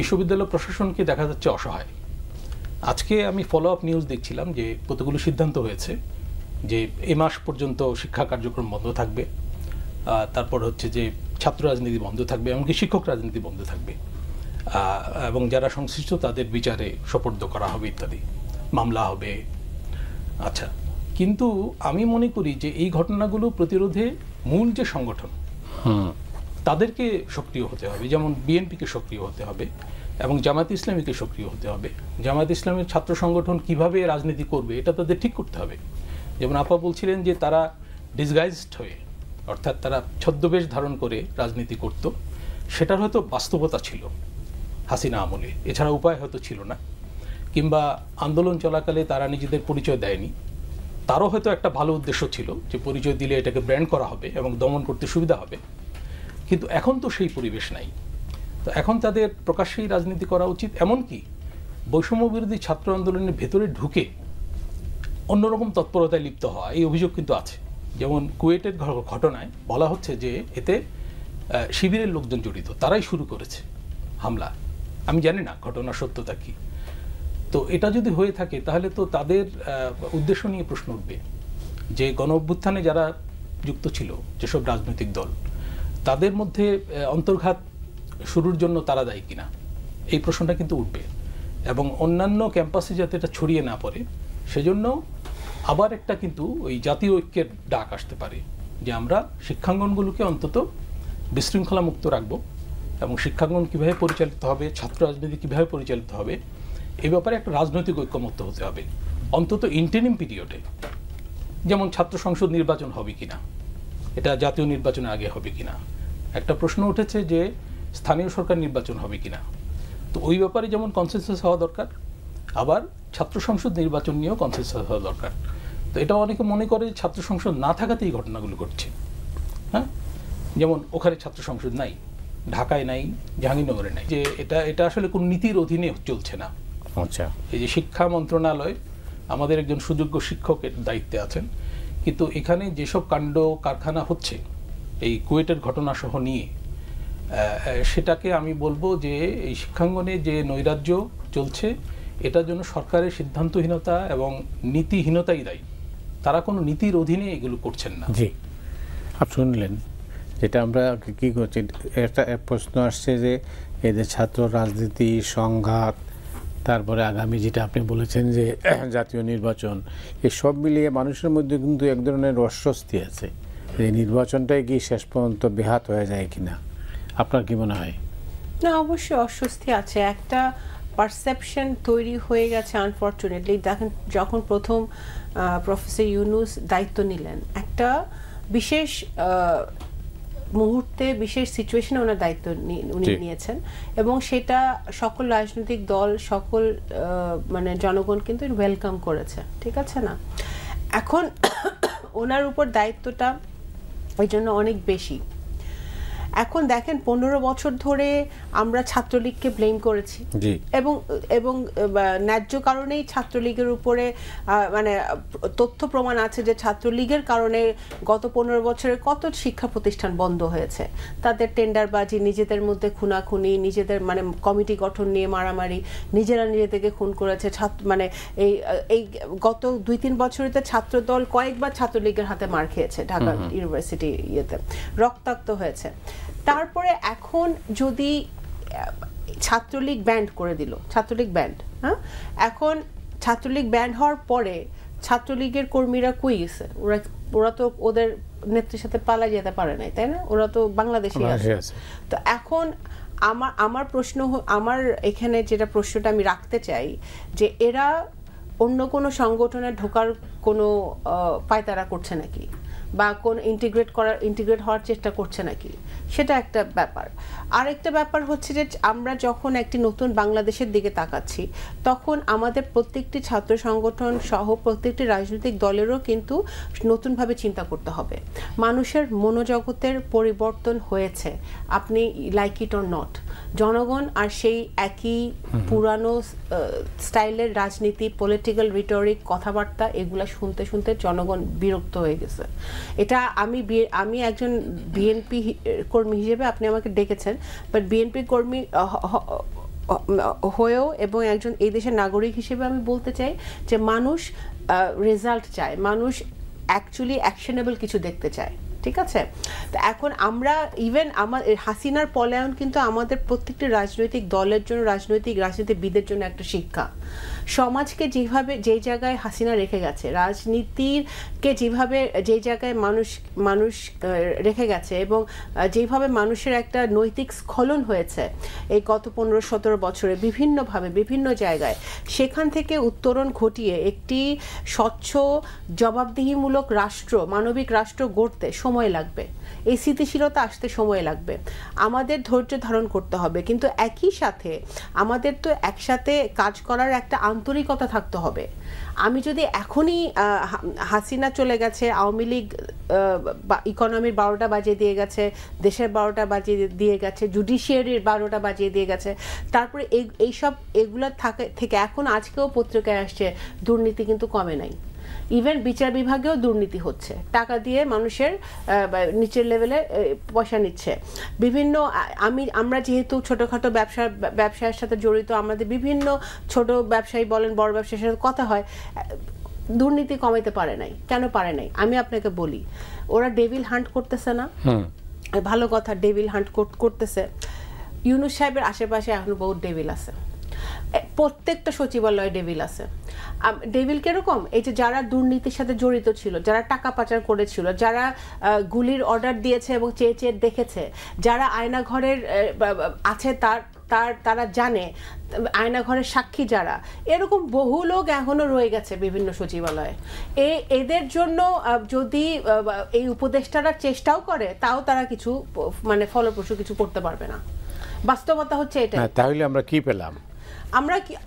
বিশ্ববিদ্যালয় প্রশাসনকে দেখা যাচ্ছে অসহায়। আজকে আমি ফলো আপ নিউজ দেখছিলাম যে কতগুলো সিদ্ধান্ত হয়েছে যে এ মাস পর্যন্ত শিক্ষা কার্যক্রম বন্ধ থাকবে, তারপর হচ্ছে যে ছাত্র রাজনীতি বন্ধ থাকবে, এমনকি শিক্ষক রাজনীতি বন্ধ থাকবে, এবং যারা সংশ্লিষ্ট তাদের বিচারে সোপর্দ করা হবে ইত্যাদি, মামলা হবে। আচ্ছা, কিন্তু আমি মনে করি যে এই ঘটনাগুলো প্রতিরোধে মূল যে সংগঠন তাদেরকে সক্রিয় হতে হবে, যেমন বিএনপিকে সক্রিয় হতে হবে এবং জামায়াত ইসলামীকে সক্রিয় হতে হবে। জামায়াত ইসলামের ছাত্র সংগঠন কিভাবে রাজনীতি করবে এটা তাদের ঠিক করতে হবে। যেমন আপা বলছিলেন যে তারা ডিসগাইজড হয়ে, অর্থাৎ তারা ছদ্মবেশ ধারণ করে রাজনীতি করত, সেটার হয়তো বাস্তবতা ছিল হাসিনা আমলে, এছাড়া উপায় হয়তো ছিল না। কিংবা আন্দোলন চলাকালে তারা নিজেদের পরিচয় দেয়নি, তারও হয়তো একটা ভালো উদ্দেশ্য ছিল যে পরিচয় দিলে এটাকে ব্র্যান্ড করা হবে এবং দমন করতে সুবিধা হবে। কিন্তু এখন তো সেই পরিবেশ নাই। তো এখন তাদের প্রকাশ্যেই রাজনীতি করা উচিত, এমনকি বৈষম্য বিরোধী ছাত্র আন্দোলনের ভেতরে ঢুকে অন্যরকম তৎপরতায় লিপ্ত হওয়া, এই অভিযোগ কিন্তু আছে। যেমন কুয়েটের ঘটনায় বলা হচ্ছে যে এতে শিবিরের লোকজন জড়িত, তারাই শুরু করেছে হামলা। আমি জানি না ঘটনার সত্যতা কি। তো এটা যদি হয়ে থাকে তাহলে তো তাদের উদ্দেশ্য নিয়ে প্রশ্ন উঠবে যে গণ অভ্যুত্থানে যারা যুক্ত ছিল যেসব রাজনৈতিক দল, তাদের মধ্যে অন্তর্ঘাত শুরুর জন্য তারা দায়ী কিনা, এই প্রশ্নটা কিন্তু উঠবে। এবং অন্যান্য ক্যাম্পাসে যাতে এটা ছড়িয়ে না পড়ে সেজন্য আবার একটা কিন্তু ওই জাতীয় ঐক্যের ডাক আসতে পারে যে আমরা শিক্ষাঙ্গনগুলোকে অন্তত বিশৃঙ্খলা মুক্ত রাখবো এবং শিক্ষাঙ্গন কীভাবে পরিচালিত হবে, ছাত্র রাজনীতি কীভাবে পরিচালিত হবে, এই ব্যাপারে একটা রাজনৈতিক ঐক্যমত্য হতে হবে অন্তত ইন্টারিম পিরিয়ডে। যেমন ছাত্র সংসদ নির্বাচন হবে কিনা, এটা জাতীয় নির্বাচনের আগে হবে কিনা। একটা প্রশ্ন উঠেছে যে স্থানীয় সরকার নির্বাচন হবে কিনা। তো ওই ব্যাপারে যেমন কনসেনসাস হওয়া দরকার, আবার ছাত্র সংসদ নির্বাচন নিয়েও কনসেনসাস হওয়া দরকার। তো এটা অনেকে মনে করে ছাত্র সংসদ না থাকাতেই এই ঘটনাগুলো ঘটছে। হ্যাঁ, যেমন ওখানে ছাত্র সংসদ নাই, ঢাকায় নাই, জাহাঙ্গীরনগরে নাই, যে এটা আসলে কোন নীতির অধীনে চলছে না। আচ্ছা, এই যে শিক্ষা মন্ত্রণালয়, আমাদের একজন সুযোগ্য শিক্ষকের দায়িত্বে আছেন, কিন্তু এখানে যেসব কাণ্ড কারখানা হচ্ছে এই কুয়েটের ঘটনা সহ নিয়ে, সেটাকে আমি বলবো যে এই শিক্ষাঙ্গনে যে নৈরাজ্য চলছে এটার জন্য সরকারের সিদ্ধান্তহীনতা এবং নীতিহীনতাই দায়ী। তারা কোনো নীতির অধীনে এগুলো করছেন না। জি, আপনি শুনলেন যেটা আমরা কি করছি। একটা প্রশ্ন আসছে যে এই যে ছাত্র রাজনীতি, সংঘাত, তারপরে আগামী যেটা আপনি বলেছেন যে জাতীয় নির্বাচন, এই সব মিলিয়ে মানুষের মধ্যে কিন্তু এক ধরনের অস্বস্তি আছে। এই নির্বাচনটাই কি শেষ পর্যন্ত বেহাত হয়ে যায় কিনা, আপনার কি মনে হয়? না, অবশ্যই অস্বস্তি আছে, একটা পারসেপশন তৈরি হয়ে গেছে আনফর্চুনেটলি। দেখেন, যখন প্রথম প্রফেসর ইউনূস দায়িত্ব নিলেন, একটা বিশেষ মুহূর্তে, বিশেষ সিচুয়েশনে ওনার দায়িত্ব উনি নিয়েছেন, এবং সেটা সকল রাজনৈতিক দল, সকল মানে জনগণ কিন্তু ওয়েলকাম করেছে, ঠিক আছে না? এখন ওনার উপর দায়িত্বটা ওই জন্য অনেক বেশি। এখন দেখেন, 15 বছর ধরে আমরা ছাত্রলীগকে ব্লেম করেছি, এবং ন্যায্য কারণেই ছাত্রলীগের উপরে মানে তথ্য প্রমাণ আছে যে ছাত্রলীগের কারণে গত 15 বছরে কত শিক্ষা প্রতিষ্ঠান বন্ধ হয়েছে। তাদের টেন্ডারবাজি, নিজেদের মধ্যে খুনাখুনি, নিজেদের মানে কমিটি গঠন নিয়ে মারামারি, নিজেরা নিজেদেরকে খুন করেছে। মানে এই গত 2-3 বছরেতে ছাত্রদল কয়েকবার ছাত্রলীগের হাতে মার খেয়েছে, ঢাকা ইউনিভার্সিটি ইয়েতে রক্তাক্ত হয়েছে। তারপরে এখন যদি ছাত্রলীগ ব্যান্ড করে দিল, ছাত্রলীগ ব্যান্ড, হ্যাঁ, এখন ছাত্রলীগ ব্যান্ড হওয়ার পরে ছাত্রলীগের কর্মীরা কই গেছে? ওরা তো ওদের নেত্রীর সাথে পালাই যেতে পারে নাই, তাই না? ওরা তো বাংলাদেশে আছে। তো এখন আমার প্রশ্ন, আমার এখানে যেটা প্রশ্নটা আমি রাখতে চাই যে এরা অন্য কোনো সংগঠনে ঢোকার কোনো পায়তারা করছে নাকি, বা কোন ইন্টিগ্রেট হওয়ার চেষ্টা করছে নাকি, সেটা একটা ব্যাপার। আরেকটা ব্যাপার হচ্ছে যে আমরা যখন একটি নতুন বাংলাদেশের দিকে তাকাচ্ছি, তখন আমাদের প্রত্যেকটি ছাত্র সংগঠন সহ প্রত্যেকটি রাজনৈতিক দলেরও কিন্তু নতুনভাবে চিন্তা করতে হবে। মানুষের মনোজগতের পরিবর্তন হয়েছে, আপনি লাইক ইট অর নট। জনগণ আর সেই একই পুরানো স্টাইলের রাজনীতি, পলিটিক্যাল রিটরিক, কথাবার্তা, এগুলা শুনতে শুনতে জনগণ বিরক্ত হয়ে গেছে। এটা আমি একজন বিএনপি কর্মী হিসেবে, আপনি আমাকে ডেকেছেন, বাট বিএনপি কর্মী হয়েও এবং একজন এই দেশের নাগরিক হিসেবে আমি বলতে চাই যে মানুষ রেজাল্ট চায়, মানুষ অ্যাকচুয়ালি অ্যাকশনেবল কিছু দেখতে চায়, ঠিক আছে? তো এখন আমরা ইভেন আমার হাসিনার পলায়ন কিন্তু আমাদের প্রত্যেকটি রাজনৈতিক দলের জন্য, রাজনীতিবিদের জন্য একটা শিক্ষা। সমাজকে যেভাবে যেই জায়গায় হাসিনা রেখে গেছে, রাজনীতিকে যেভাবে যেই জায়গায় মানুষ রেখে গেছে এবং যেভাবে মানুষের একটা নৈতিক স্খলন হয়েছে এই গত 15-17 বছরে বিভিন্নভাবে বিভিন্ন জায়গায়, সেখান থেকে উত্তরণ ঘটিয়ে একটি স্বচ্ছ জবাবদিহিমূলক রাষ্ট্র, মানবিক রাষ্ট্র গড়তে সময় লাগবে, এই স্থিতিশীলতা আসতে সময় লাগবে। আমাদের ধৈর্য ধারণ করতে হবে, কিন্তু একই সাথে আমাদের তো একসাথে কাজ করার একটা আন্তরিকতা থাকতে হবে। আমি যদি এখনই হাসিনা চলে গেছে, আওয়ামী লীগ ইকোনমির 12টা বাজিয়ে দিয়ে গেছে, দেশের 12টা বাজিয়ে দিয়ে গেছে, জুডিশিয়ারির 12টা বাজিয়ে দিয়ে গেছে, তারপরে এগুলো থেকে এখন আজকেও পত্রিকায় আসছে দুর্নীতি কিন্তু কমে নাই। ইভেন বিচার বিভাগেও দুর্নীতি হচ্ছে, টাকা দিয়ে মানুষের নিচের লেভেলে পয়সা নিচ্ছে। বিভিন্ন আমরা যেহেতু ছোটোখাটো ব্যবসায়ের সাথে জড়িত, আমাদের বিভিন্ন ছোট ব্যবসায়ী বলেন, বড় ব্যবসায়ীর সাথে কথা হয়, দুর্নীতি কমাইতে পারে নাই। কেন পারে নাই? আমি আপনাকে বলি, ওরা ডেভিল হান্ট করতেছে না, ভালো কথা, ডেভিল হান্ট করতেছে। ইউনূস সাহেবের আশেপাশে এখনো বহুত ডেভিল আছে, প্রত্যেকটা সচিবালয়ে ডেভিল আছে। ডেভিল কিরকম? এই যে যারা দুর্নীতির সাথে জড়িত ছিল, যারা টাকা পাচার করেছিল, যারা গুলির অর্ডার দিয়েছে এবং চেয়ে চেয়ে দেখেছে, যারা আয়নাঘরের আছে তারা জানে, আয়নাঘরের সাক্ষী যারা, এরকম বহু লোক এখনো রয়ে গেছে বিভিন্ন সচিবালয়ে। এদের জন্য যদি এই উপদেষ্টারা চেষ্টাও করে, তাও তারা কিছু মানে ফলপ্রসূ কিছু করতে পারবে না। বাস্তবতা হচ্ছে এটা। তাহলে আমরা কি পেলাম?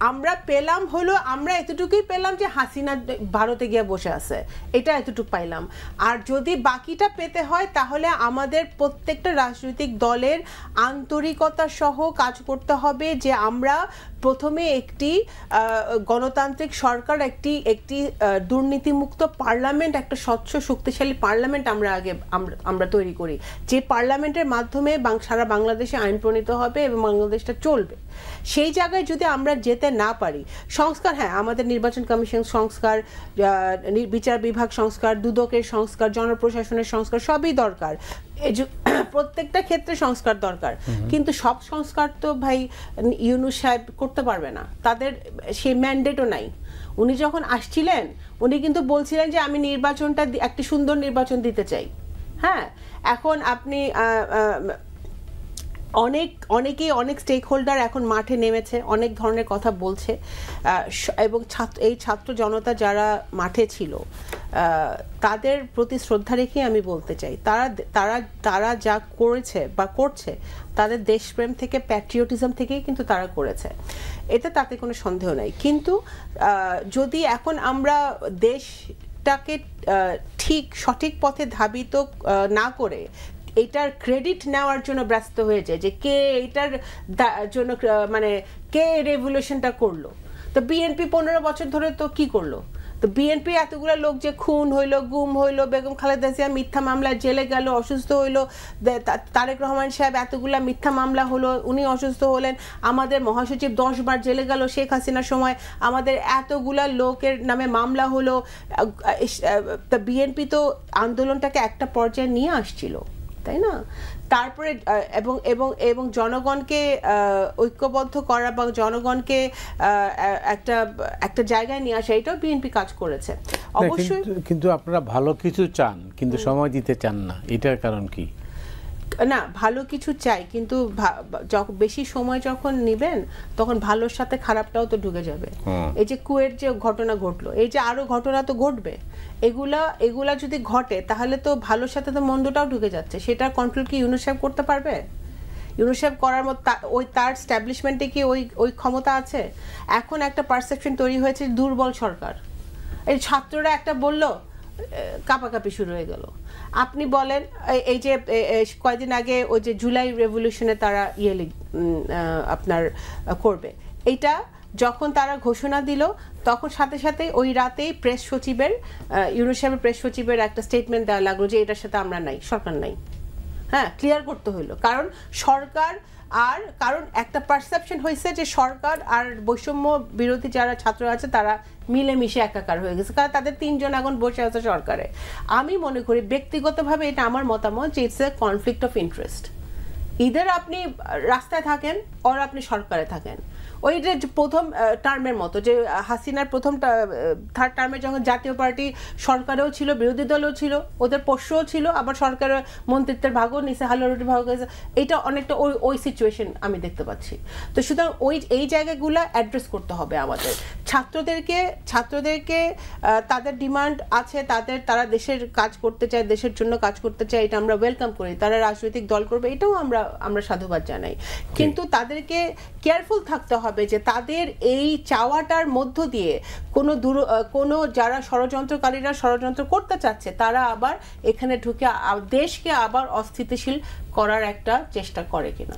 আমরা পেলাম হলো, আমরা এতটুকুই পেলাম যে হাসিনা ভারতে গিয়ে বসে আছে, এটা এতটুকু পাইলাম। আর যদি বাকিটা পেতে হয় তাহলে আমাদের প্রত্যেকটা রাজনৈতিক দলের আন্তরিকতা সহ কাজ করতে হবে, যে আমরা প্রথমে একটি গণতান্ত্রিক সরকার, একটি দুর্নীতিমুক্ত পার্লামেন্ট, একটা স্বচ্ছ শক্তিশালী পার্লামেন্ট আমরা তৈরি করি, যে পার্লামেন্টের মাধ্যমে সারা বাংলাদেশে আইন প্রণীত হবে এবং বাংলাদেশটা চলবে। সেই জায়গায় যদি আমরা যেতে না পারি, সংস্কার, হ্যাঁ, আমাদের নির্বাচন কমিশন সংস্কার, বিচার বিভাগ সংস্কার, দুদকের সংস্কার, জনপ্রশাসনের সংস্কার, সবই দরকার, প্রত্যেকটা ক্ষেত্রে সংস্কার দরকার। কিন্তু সব সংস্কার তো ভাই ইউনূস সাহেব করতে পারবে না, তাদের সেই ম্যান্ডেটও নাই। উনি যখন আসছিলেন, উনি কিন্তু বলছিলেন যে আমি নির্বাচনটা, একটি সুন্দর নির্বাচন দিতে চাই। হ্যাঁ, এখন আপনি অনেক স্টেক হোল্ডার এখন মাঠে নেমেছে, অনেক ধরনের কথা বলছে, এবং এই ছাত্র জনতা যারা মাঠে ছিল তাদের প্রতি শ্রদ্ধা রেখে আমি বলতে চাই, তারা যা করেছে বা করছে, তাদের দেশপ্রেম থেকে, প্যাট্রিয়টিজম থেকেই কিন্তু তারা করেছে, তাতে কোনো সন্দেহ নাই। কিন্তু যদি এখন আমরা দেশটাকে সঠিক পথে ধাবিত না করে এটার ক্রেডিট নেওয়ার জন্য ব্যস্ত হয়ে যায়, যে কে এটার জন্য মানে কে রেভলিউশনটা করলো, তো বিএনপি 15 বছর ধরে তো কি করলো? তো বিএনপি এতগুলো লোক যে খুন হইলো, গুম হইলো, বেগম খালেদা জিয়া মিথ্যা মামলায় জেলে গেল, অসুস্থ হইলো, তারেক রহমান সাহেব এতগুলা মিথ্যা মামলা হলো, উনি অসুস্থ হলেন, আমাদের মহাসচিব 10 বার জেলে গেল শেখ হাসিনার সময়, আমাদের এতগুলা লোকের নামে মামলা হলো। তা বিএনপি তো আন্দোলনটাকে একটা পর্যায়ে নিয়ে আসছিল, তাই না? তারপরে এবং জনগণকে ঐক্যবদ্ধ করা বা জনগণকে একটা জায়গায় নিয়ে আসা, এটাও বিএনপি কাজ করেছে অবশ্যই। কিন্তু আপনারা ভালো কিছু চান, কিন্তু সময় দিতে চান না, এটার কারণ কি? না, ভালো কিছু চাই, কিন্তু বেশি সময় যখন নেবেন তখন ভালোর সাথে খারাপটাও তো ঢুকে যাবে। এই যে কুয়ের যে ঘটনা ঘটলো, এই যে আরো ঘটনা তো ঘটবে, এগুলা যদি ঘটে তাহলে তো ভালোর সাথে তো মন্দটাও ঢুকে যাচ্ছে। সেটার কন্ট্রোল কি ইউনূস সাহেব করতে পারবে? ইউনূস সাহেব করার মতো তার স্ট্যাবলিশমেন্টে কি ওই ক্ষমতা আছে? এখন একটা পারসেপশন তৈরি হয়েছে দুর্বল সরকার। এই ছাত্ররা একটা বললো, কাপাকাপি শুরু হয়ে গেল। আপনি বলেন, এই যে কয়েকদিন আগে ওই যে জুলাই রেভলিউশনে তারা আপনার করবে, এইটা যখন তারা ঘোষণা দিল, তখন সাথে সাথে ওই রাতেই প্রেস সচিবের, ইউনূস সাহেবের প্রেস সচিবের একটা স্টেটমেন্ট দেওয়া লাগলো যে এটার সাথে আমরা নাই, সরকার নাই। হ্যাঁ, ক্লিয়ার করতে হইলো, কারণ সরকার আর কারণ একটা পারসেপশন হয়েছে যে সরকার আর বৈষম্য বিরোধী যারা ছাত্র আছে তারা মিলেমিশে একাকার হয়ে গেছে, কারণ তাদের 3 জন এখন বসে আছে সরকারে। আমি মনে করি ব্যক্তিগতভাবে এটা আমার মতামত যে it's a conflict of interest. Either আপনি রাস্তায় থাকেন আর আপনি সরকারে থাকেন। ওই যে প্রথম টার্মের মতো, যে হাসিনার প্রথম থার্ড টার্মে যখন জাতীয় পার্টি সরকারেও ছিল, বিরোধী দলও ছিল, ওদের পোষ্যও ছিল, আবার সরকারের মন্ত্রিত্বের ভাগও নিচে, হালুরুটির ভাগ হয়েছে। এটা অনেকটা ওই সিচুয়েশন আমি দেখতে পাচ্ছি। তো সুতরাং এই জায়গাগুলো অ্যাড্রেস করতে হবে আমাদের। ছাত্রদেরকে তাদের ডিমান্ড আছে, তারা দেশের কাজ করতে চায়, দেশের জন্য কাজ করতে চায়, এটা আমরা ওয়েলকাম করি। তারা রাজনৈতিক দল করবে, এটাও আমরা সাধুবাদ জানাই। কিন্তু তাদেরকে কেয়ারফুল থাকতে হবে যে তাদের এই চাওয়াটার মধ্য দিয়ে কোনো যারা ষড়যন্ত্রকারীরা ষড়যন্ত্র করতে চাচ্ছে তারা আবার এখানে ঢুকে দেশকে আবার অস্থিতিশীল করার একটা চেষ্টা করে কিনা।